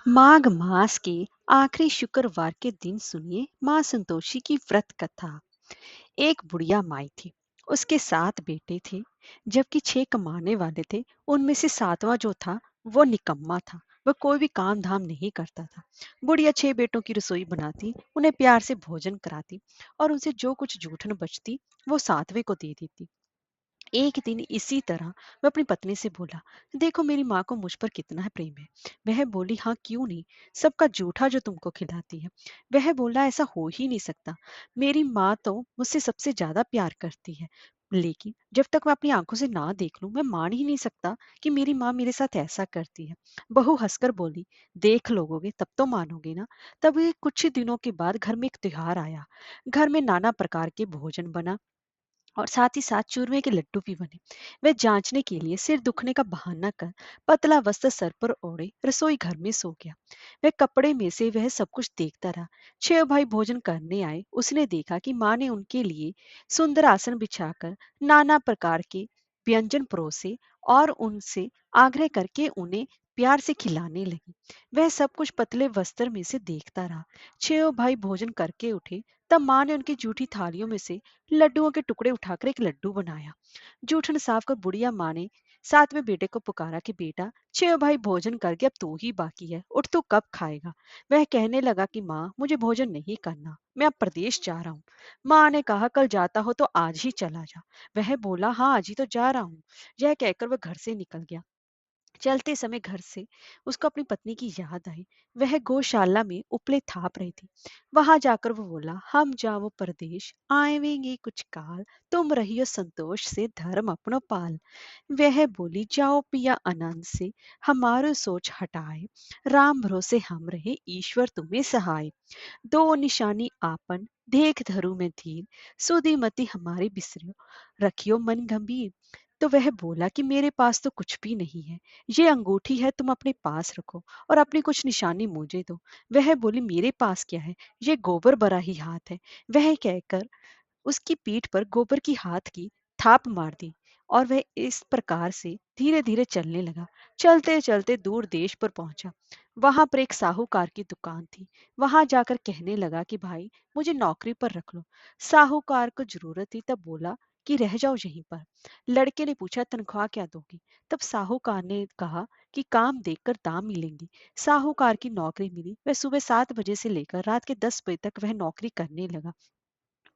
माघ मास के आखिरी शुक्रवार के दिन सुनिए माँ संतोषी की व्रत कथा। एक बुढ़िया माई थी। उसके 7 बेटे थे, जबकि 6 कमाने वाले थे। उनमें से 7वां जो था वो निकम्मा था। वह कोई भी काम धाम नहीं करता था। बुढ़िया 6 बेटों की रसोई बनाती, उन्हें प्यार से भोजन कराती और उनसे जो कुछ जूठन बचती वो 7वें को दे देती। एक दिन इसी तरह वह अपनी पत्नी से बोला, देखो मेरी माँ को मुझ पर कितना है प्रेम है। वह बोली, हाँ क्यों नहीं, सबका जूठा जो तुमको खिलाती है। वह बोला, ऐसा हो ही नहीं सकता। मेरी माँ तो मुझसे सबसे ज्यादा प्यार करती है, लेकिन जब तक मैं अपनी आंखों से ना देख लूं मैं मान ही नहीं सकता कि मेरी माँ मेरे साथ ऐसा करती है। बहू हंसकर बोली, देख लोगे तब तो मानोगे ना। तब ये कुछ ही दिनों के बाद घर में एक त्योहार आया। घर में नाना प्रकार के भोजन बना और साथ ही साथ चूरमे के लड्डू भी बने। वह जांचने के लिए सिर दुखने का बहाना कर पतला वस्त्र सर पर ओढ़े रसोई घर में सो गया। वह कपड़े में से वह सब कुछ देखता रहा। 6 भाई भोजन करने आए। उसने देखा कि माँ ने उनके लिए सुंदर आसन बिछाकर नाना प्रकार के व्यंजन परोसे और उनसे आग्रह करके उन्हें प्यार से खिलाने लगी। वह सब कुछ पतले वस्त्र में से देखता रहा। 6 भाई भोजन करके उठे, तब माँ ने उनकी जूठी थालियों में से लड्डुओं के टुकड़े उठाकर एक लड्डू बनाया। जूठन साफ कर बुढ़िया माँ ने 7वें बेटे को पुकारा कि बेटा, 6 भाई भोजन करके अब तू ही बाकी है, उठ तू कब खाएगा। वह कहने लगा कि माँ मुझे भोजन नहीं करना, मैं अब प्रदेश जा रहा हूँ। माँ ने कहा, कल जाता हो तो आज ही चला जा। वह बोला, हाँ आज ही तो जा रहा हूँ। यह कहकर वह घर से निकल गया। चलते समय घर से उसको अपनी पत्नी की याद आई। वह गौशाला में उपले थाप रही थी। वहां जाकर वो बोला, हम जाओ परदेश आएंगे कुछ काल, तुम रहियो संतोष से धर्म अपनो पाल। वह बोली, जाओ पिया आनंद से हमारो सोच हटाए, राम भरोसे हम रहे ईश्वर तुम्हें सहाय। दो निशानी आपन देख धरु में धीर, सुधी मति हमारी बिसरियो रखियो मन गंभीर। तो वह बोला कि मेरे पास तो कुछ भी नहीं है, ये अंगूठी है, तुम अपने पास रखो और अपनी कुछ निशानी मुझे दो। वह बोली, मेरे पास क्या है, ये गोबर भरा ही हाथ है। वह कहकर उसकी पीठ पर गोबर की हाथ की थाप मार दी और वह इस प्रकार से धीरे धीरे चलने लगा। चलते चलते दूर देश पर पहुंचा। वहां पर एक साहूकार की दुकान थी। वहां जाकर कहने लगा कि भाई मुझे नौकरी पर रख लो। साहूकार को जरूरत थी, तब बोला कि रह जाओ यहीं पर। लड़के ने पूछा, तनख्वाह क्या दोगी। तब साहूकार ने कहा कि काम देखकर दाम मिलेंगे। साहूकार की नौकरी मिली। वह सुबह 7 बजे से लेकर रात के 10 बजे तक वह नौकरी करने लगा।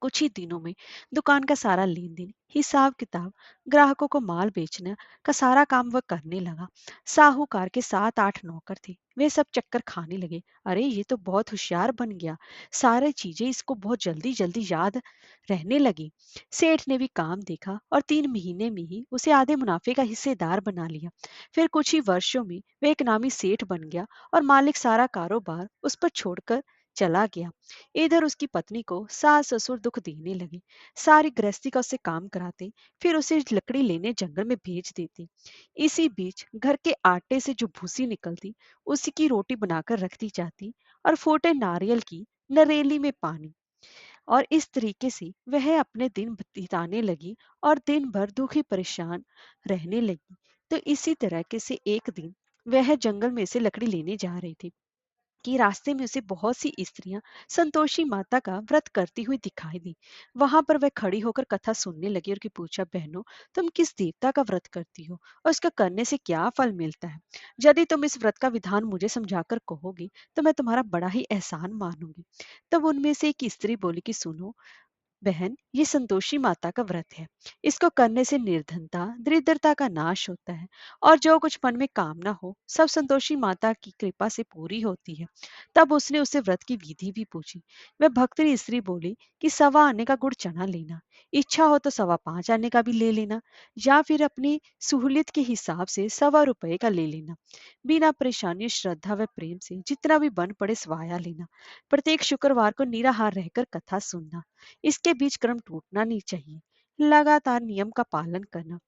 कुछ ही दिनों में दुकान का सारा लेन देन, हिसाब किताब, ग्राहकों को माल बेचने का सारा काम वह करने लगा। साहूकार के 7-8 नौकर थे। वे सब चक्कर खाने लगे, अरे ये तो बहुत होशियार बन गया, सारी चीजें इसको बहुत जल्दी जल्दी याद रहने लगी। सेठ ने भी काम देखा और 3 महीने में ही उसे आधे मुनाफे का हिस्सेदार बना लिया। फिर कुछ ही वर्षों में वह एक नामी सेठ बन गया और मालिक सारा कारोबार उस पर छोड़कर चला गया। इधर उसकी पत्नी को सास ससुर दुख देने लगे। सारी गृहस्थी का उससे काम कराते, फिर उसे लकड़ी लेने जंगल में भेज देती। इसी बीच घर के आटे से जो भूसी निकलती, उसी की रोटी बनाकर रख दी जाती और फूटे नारियल की नरेली में पानी। और इस तरीके से वह अपने दिन बिताने लगी और दिन भर दुखी परेशान रहने लगी। तो इसी तरह के से एक दिन वह जंगल में से लकड़ी लेने जा रही थी कि रास्ते में उसे बहुत सी स्त्रियां संतोषी माता का व्रत करती हुई दिखाई दी। वहां पर वह खड़ी होकर कथा सुनने लगी और कि पूछा, बहनों तुम किस देवता का व्रत करती हो और उसका करने से क्या फल मिलता है। यदि तुम इस व्रत का विधान मुझे समझाकर कहोगी तो मैं तुम्हारा बड़ा ही एहसान मानूंगी। तब उनमें से एक स्त्री बोली कि सुनो बहन, ये संतोषी माता का व्रत है। इसको करने से निर्धनता दरिद्रता का नाश होता है और जो कुछ मन में कामना हो सब संतोषी माता की कृपा से पूरी होती है। तब उसने उससे व्रत की विधि भी पूछी। वह भक्तरी स्त्री बोली कि 1.25 आने का गुड़ चना लेना, इच्छा हो तो 5.25 आने का भी ले लेना, या फिर अपनी सहूलियत के हिसाब से 1.25 रुपए का ले लेना। बिना परेशानी श्रद्धा व प्रेम से जितना भी बन पड़े स्वाया लेना। प्रत्येक शुक्रवार को निराहार रहकर कथा सुनना। इसके बीच क्रम टूटना नहीं चाहिए। लगातार नियम का पालन करना।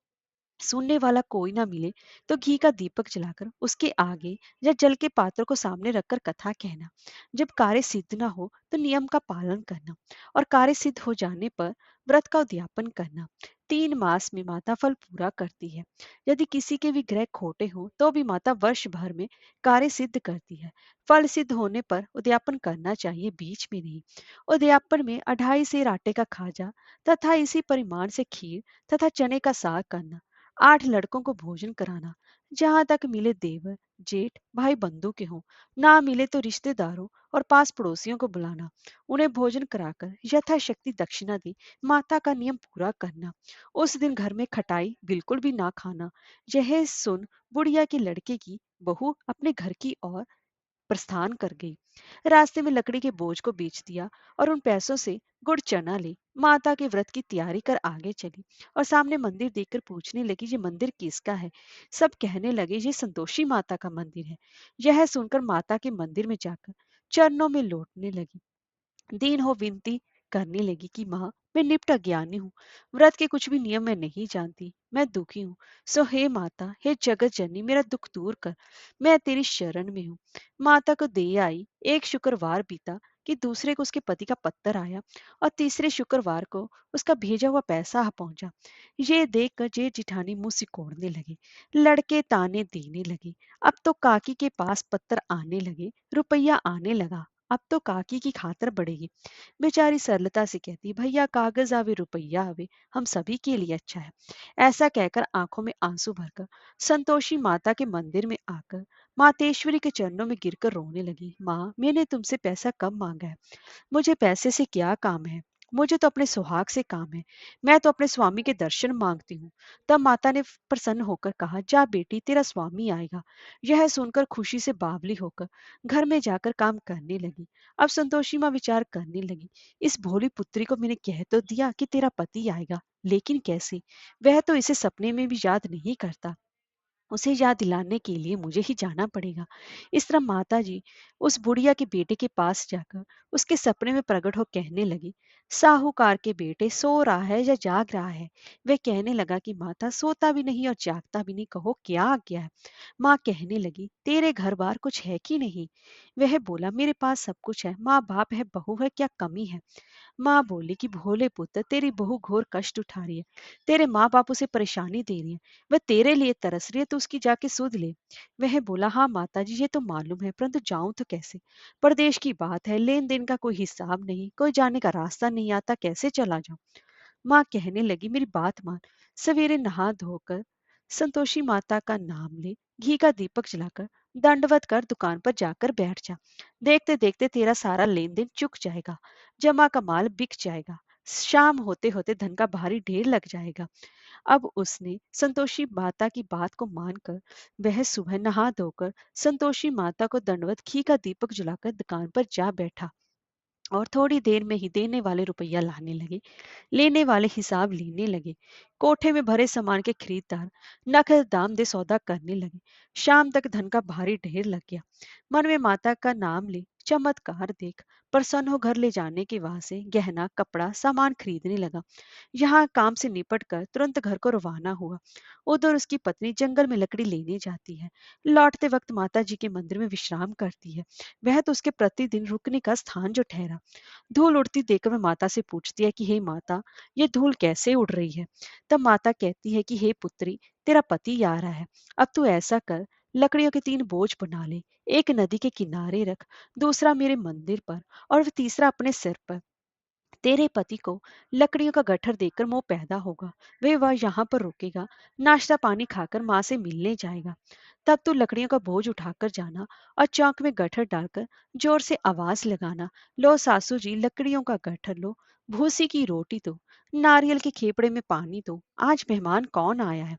सुनने वाला कोई ना मिले तो घी का दीपक जलाकर उसके आगे या जल के पात्र को सामने रखकर कथा कहना। जब कार्य सिद्ध ना हो तो नियम का पालन करना और कार्य सिद्ध हो जाने पर व्रत का उद्यापन करना। 3 मास में माता फल पूरा करती है। यदि किसी के भी ग्रह खोटे हों तो भी माता वर्ष भर में कार्य सिद्ध करती है। फल सिद्ध होने पर उद्यापन करना चाहिए, बीच में नहीं। उद्यापन में 2.5 सेर आटे का खाजा तथा इसी परिमाण से खीर तथा चने का साग करना, 8 लड़कों को भोजन कराना, जहाँ तक मिले देवर जेठ भाई बंधु के हों, ना मिले तो रिश्तेदारों और पास पड़ोसियों को बुलाना, उन्हें भोजन कराकर यथाशक्ति दक्षिणा दी माता का नियम पूरा करना। उस दिन घर में खटाई बिल्कुल भी ना खाना। यह सुन बुढ़िया की लड़के की बहू अपने घर की ओर प्रस्थान कर गई। रास्ते में लकड़ी के बोझ को बेच दिया और उन पैसों से गुड़ चना ले माता के व्रत की तैयारी कर आगे चली। और सामने मंदिर देखकर पूछने लगी, ये मंदिर किसका है? सब कहने लगे, ये संतोषी माता का मंदिर है। यह सुनकर माता के मंदिर में जाकर चरणों में लौटने लगी। दीन हो विनती करने लगी कि माँ, मैं निप्ट अज्ञानी हूँ, व्रत के कुछ भी नियम मैं नहीं जानती, मैं दुखी हूँ। सो हे माता, हे जगत जननी, मेरा दुख दूर कर, मैं तेरी शरण में हूँ। माता को दे आई। एक शुक्रवार बीता कि दूसरे को उसके पति का पत्तर आया और तीसरे शुक्रवार को उसका भेजा हुआ पैसा आ पहुंचा। ये देख कर जेठ जिठानी मुंह सिकोड़ने लगे, लड़के ताने देने लगे। अब तो काकी के पास पत्तर आने लगे, रुपया आने लगा, अब तो काकी की खातर बढ़ेगी। बेचारी सरलता से कहती, भैया कागज आवे रुपया आवे, हम सभी के लिए अच्छा है। ऐसा कहकर आंखों में आंसू भरकर संतोषी माता के मंदिर में आकर मातेश्वरी के चरणों में गिरकर रोने लगी। माँ, मैंने तुमसे पैसा कम मांगा है, मुझे पैसे से क्या काम है? मुझे तो अपने सुहाग से काम है। मैं तो अपने स्वामी के दर्शन मांगती हूँ। तब माता ने प्रसन्न होकर कहा, जा बेटी, तेरा स्वामी आएगा। यह सुनकर खुशी से बावली होकर घर में जाकर काम करने लगी। अब संतोषी माँ विचार करने लगी, इस भोली पुत्री को मैंने कह तो दिया कि तेरा पति आएगा, लेकिन कैसे? वह तो इसे सपने में भी याद नहीं करता। उसे याद दिलाने के लिए मुझे ही जाना पड़ेगा। इस तरह माता जी उस बुढ़िया के बेटे के पास जाकर उसके सपने में प्रकट हो कहने लगी, साहूकार के बेटे सो रहा है या जाग रहा है? वह कहने लगा कि माता, सोता भी नहीं और जागता भी नहीं, कहो क्या आ गया है? माँ कहने लगी, तेरे घर बार कुछ है कि नहीं? वह बोला, मेरे पास सब कुछ है, माँ बाप है, बहू है, क्या कमी है? माँ बोली कि भोले पुत्र, तेरी बहू घोर कष्ट उठा रही है, तेरे माँ बाप उसे परेशानी दे रही है, वह तेरे लिए तरस रही है, तो उसकी जाके सुध ले। वह बोला, हाँ माता जी, ये तो मालूम है, परंतु जाऊं तो कैसे? परदेश की बात है, लेन देन का कोई हिसाब नहीं, कोई जाने का रास्ता नहीं आता, कैसे चला जाऊं? माँ कहने लगी, मेरी बात मान, सवेरे नहा धोकर संतोषी माता का नाम ले, घी का दीपक जलाकर दंडवत कर दुकान पर जाकर बैठ जा। देखते देखते तेरा सारा लेन देन चुक जाएगा, जमा का माल बिक जाएगा, शाम होते होते धन का भारी ढेर लग जाएगा। अब उसने संतोषी माता की बात को मानकर वह सुबह नहा धोकर संतोषी माता को दंडवत घी का दीपक जलाकर दुकान पर जा बैठा और थोड़ी देर में ही देने वाले रुपया लाने लगे, लेने वाले हिसाब लेने लगे। कोठे में भरे सामान के खरीदार नकद दाम दे सौदा करने लगे। शाम तक धन का भारी ढेर लग गया। मन में माता का नाम ले, चमत्कार देख प्रसन्न हो घर ले जाने के वहां से गहना कपड़ा सामान खरीदने लगा। यहाँ काम से निपट कर तुरंत घर को रवाना हुआ। उधर उसकी पत्नी जंगल में लकड़ी लेने जाती है। लौटते वक्त माता जी के मंदिर में विश्राम करती है। वह तो उसके प्रतिदिन रुकने का स्थान जो ठहरा। धूल उड़ती देखकर वह माता से पूछती है कि हे माता, ये धूल कैसे उड़ रही है? तब माता कहती है कि हे पुत्री, तेरा पति आ रहा है। अब तू ऐसा कर, लकड़ियों के 3 बोझ बना ले, एक नदी के किनारे रख, दूसरा मेरे मंदिर पर और तीसरा अपने सिर पर। तेरे पति को लकड़ियों का गट्ठर देखकर मोह पैदा होगा, वह यहाँ पर रुकेगा, नाश्ता पानी खाकर माँ से मिलने जाएगा। तब तू लकड़ियों का बोझ उठाकर जाना और चौक में गट्ठर डालकर जोर से आवाज लगाना, लो सासू जी लकड़ियों का गट्ठर लो, भूसी की रोटी दो, नारियल के खेपड़े में पानी दो, आज मेहमान कौन आया है?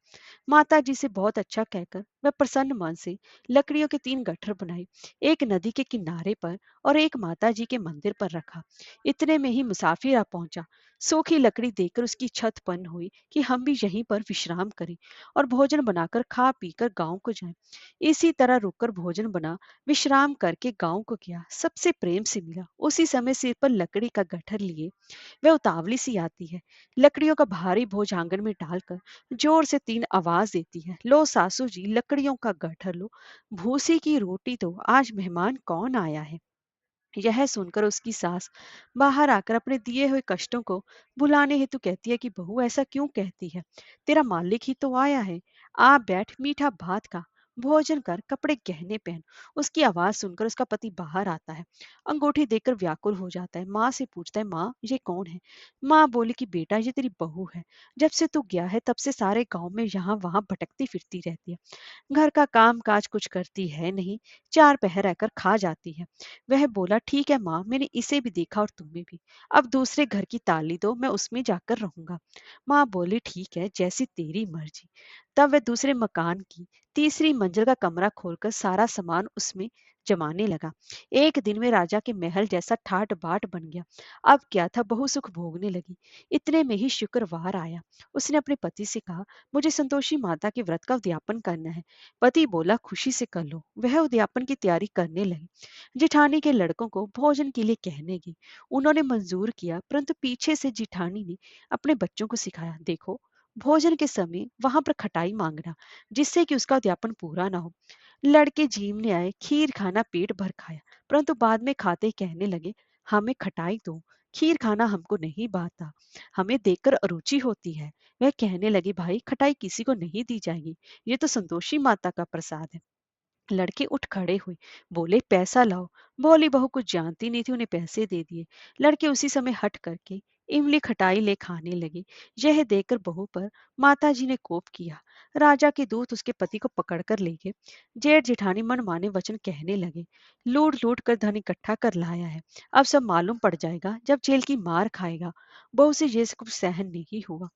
माता जी से बहुत अच्छा कहकर वह प्रसन्न मन से लकड़ियों के 3 गट्ठर बनाए, एक नदी के किनारे पर और एक माता जी के मंदिर पर रखा। इतने में ही मुसाफिर आ पहुंचा। सूखी लकड़ी देखकर उसकी छत पन हुई कि हम भी यहीं पर विश्राम करें और भोजन बनाकर खा पीकर गांव को जाएं। इसी तरह रुककर भोजन बना, विश्राम करके गांव को गया, सबसे प्रेम से मिला। उसी समय सिर पर लकड़ी का गट्ठर लिए वह उतावली सी आती है, लकड़ियों का भारी बोझ आंगन में डालकर जोर से 3 आवाज देती है, लो सासू जी लकड़ियों का गट्ठर लो, भूसी की रोटी दो, आज मेहमान कौन आया है? यह सुनकर उसकी सास बाहर आकर अपने दिए हुए कष्टों को भुलाने हेतु कहती है कि बहू ऐसा क्यों कहती है? तेरा मालिक ही तो आया है। आ बैठ, मीठा भात खा, भोजन कर, कपड़े गहने पहन। उसकी आवाज सुनकर उसका पति बाहर आता है। अंगूठी देखकर व्याकुल हो जाता है। माँ से पूछता है, माँ ये कौन है? माँ बोली कि बेटा ये तेरी बहू है। जब से तू गया है तब से सारे गांव में यहाँ वहां भटकती फिरती रहती है। घर का काम काज कुछ करती है नहीं, चार पहर रहकर खा जाती है। वह बोला, ठीक है माँ, मैंने इसे भी देखा और तुम्हें भी। अब दूसरे घर की ताली दो, मैं उसमें जाकर रहूंगा। माँ बोली, ठीक है, जैसी तेरी मर्जी। तब वह दूसरे मकान की तीसरी मंजिल का कमरा खोलकर सारा सामान उसमें जमाने लगा। एक दिन में राजा के महल जैसा ठाट बाट बन गया। अब क्या था, बहु सुख भोगने लगी। इतने में ही शुक्रवार आया। उसने अपने पति से कहा, मुझे संतोषी माता के व्रत का उद्यापन करना है। पति बोला, खुशी से कर लो। वह उद्यापन की तैयारी करने लगी। जिठानी के लड़कों को भोजन के लिए कहने की उन्होंने मंजूर किया, परंतु पीछे से जिठानी ने अपने बच्चों को सिखाया, देखो भोजन के समय वहां पर खटाई मांगना, जिससे कि उसका उद्यापन पूरा ना हो। लड़के जीमने आए, खीर खाना पेट भर खाया, परंतु बाद में खाते ही कहने लगे, हमें खटाई दो, खीर खाना हमको नहीं भाता, हमें देखकर अरुचि होती है। वह कहने लगी, भाई खटाई किसी को नहीं दी जाएगी, ये तो संतोषी माता का प्रसाद है। लड़के उठ खड़े हुए, बोले, पैसा लाओ। भोली बहू कुछ जानती नहीं थी, उन्हें पैसे दे दिए। लड़के उसी समय हट करके इमली खटाई ले खाने लगे। यह देखकर बहू पर माता जी ने कोप किया। राजा के दूत उसके पति को पकड़कर ले गए। जेठ जेठानी मन माने वचन कहने लगे, लूट लूट कर धन इकट्ठा कर लाया है, अब सब मालूम पड़ जाएगा जब जेल की मार खाएगा। बहू से ये सब कुछ सहन नहीं हुआ।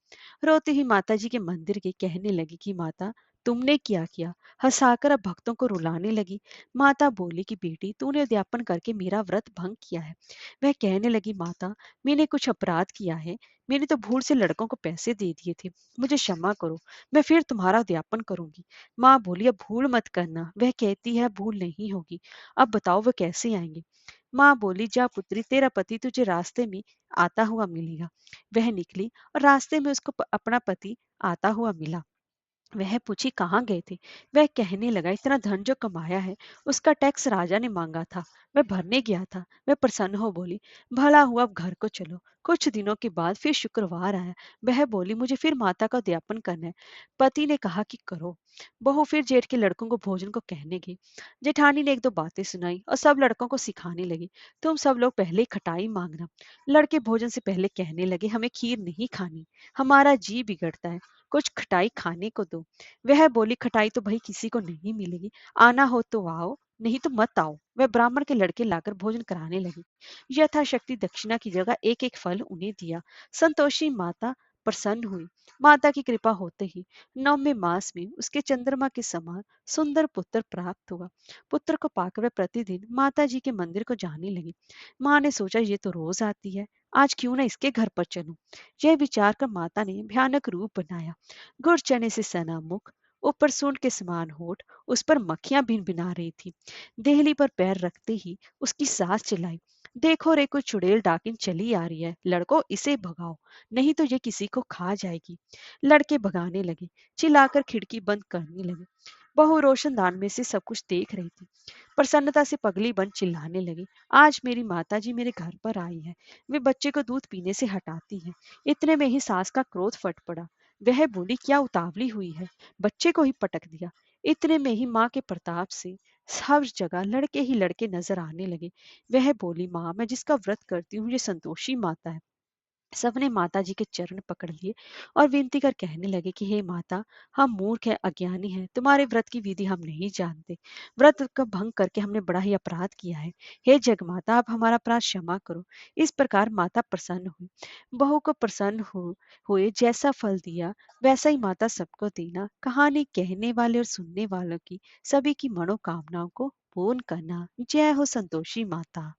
रोती ही माता जी के मंदिर के कहने लगी कि माता, तुमने क्या किया? हंसाकर अब भक्तों को रुलाने लगी। माता बोली कि बेटी, तूने उद्यापन करके मेरा व्रत भंग किया है। वह कहने लगी, माता मैंने कुछ अपराध किया है, मैंने तो भूल से लड़कों को पैसे दे दिए थे, मुझे क्षमा करो, मैं फिर तुम्हारा उद्यापन करूंगी। माँ बोली, अब भूल मत करना। वह कहती है, भूल नहीं होगी। अब बताओ वह कैसे आएंगे? माँ बोली, जा पुत्री, तेरा पति तुझे रास्ते में आता हुआ मिलेगा। वह निकली और रास्ते में उसको अपना पति आता हुआ मिला। वह पूछी, कहाँ गए थे? वह कहने लगा, इतना धन जो कमाया है उसका टैक्स राजा ने मांगा था, मैं भरने गया था। वह प्रसन्न हो बोली, भला हुआ, अब घर को चलो। कुछ दिनों के बाद फिर शुक्रवार आया। वह बोली, मुझे फिर माता का उद्यापन करना है। पति ने कहा कि करो। बहू फिर जेठ के लड़कों को भोजन को कहने गई। जेठानी ने एक दो बातें सुनाई और सब लड़कों को सिखाने लगी, तुम सब लोग पहले खटाई मांगना। लड़के भोजन से पहले कहने लगे, हमें खीर नहीं खानी, हमारा जी बिगड़ता है, कुछ खटाई खाने को दो। वह बोली, खटाई तो भाई किसी को नहीं मिलेगी, आना हो तो आओ, नहीं तो मत आओ। वह ब्राह्मण के लड़के लाकर भोजन कराने लगी। यथाशक्ति दक्षिणा की जगह एक एक फल उन्हें दिया। संतोषी माता प्रसन्न हुई। माता की कृपा होते ही 9वें मास में उसके चंद्रमा के समान सुंदर पुत्र प्राप्त हुआ। पुत्र को पाकर वह प्रतिदिन माता जी के मंदिर को जाने लगी। माँ ने सोचा, ये तो रोज आती है, आज क्यों ना इसके घर पर चलूं। यह विचार कर माता ने भयानक रूप बनाया। गुड़ चने से सना मुख, ऊपर सूंड के समान होठ, उस पर मक्खियां भिन भिना रही थी। देहली पर पैर रखते ही उसकी सास चिल्लाई, देखो रे, कोई चुड़ैल डाकिन चली आ रही है, लड़को इसे भगाओ, नहीं तो ये किसी को खा जाएगी। लड़के भगाने लगे, चिल्लाकर खिड़की बंद करने लगे। बहू रोशनदान में से सब कुछ देख रही थी। प्रसन्नता से पगली बन चिल्लाने लगी, आज मेरी माता जी मेरे घर पर आई है, वे बच्चे को दूध पीने से हटाती है। इतने में ही सास का क्रोध फट पड़ा। वह बोली, क्या उतावली हुई है, बच्चे को ही पटक दिया। इतने में ही माँ के प्रताप से हर जगह लड़के ही लड़के नजर आने लगे। वह बोली, माँ, मैं जिसका व्रत करती हूँ ये संतोषी माता है। सबने माता जी के चरण पकड़ लिए और विनती कर कहने लगे कि हे माता, हम मूर्ख है, अज्ञानी है, तुम्हारे व्रत की विधि हम नहीं जानते, व्रत का भंग करके हमने बड़ा ही अपराध किया है। हे जगमाता, आप हमारा अपराध क्षमा करो। इस प्रकार माता प्रसन्न हुई। बहू को प्रसन्न हुए जैसा फल दिया वैसा ही माता सबको देना। कहानी कहने वाले और सुनने वालों की सभी की मनोकामनाओं को पूर्ण करना। जय हो संतोषी माता।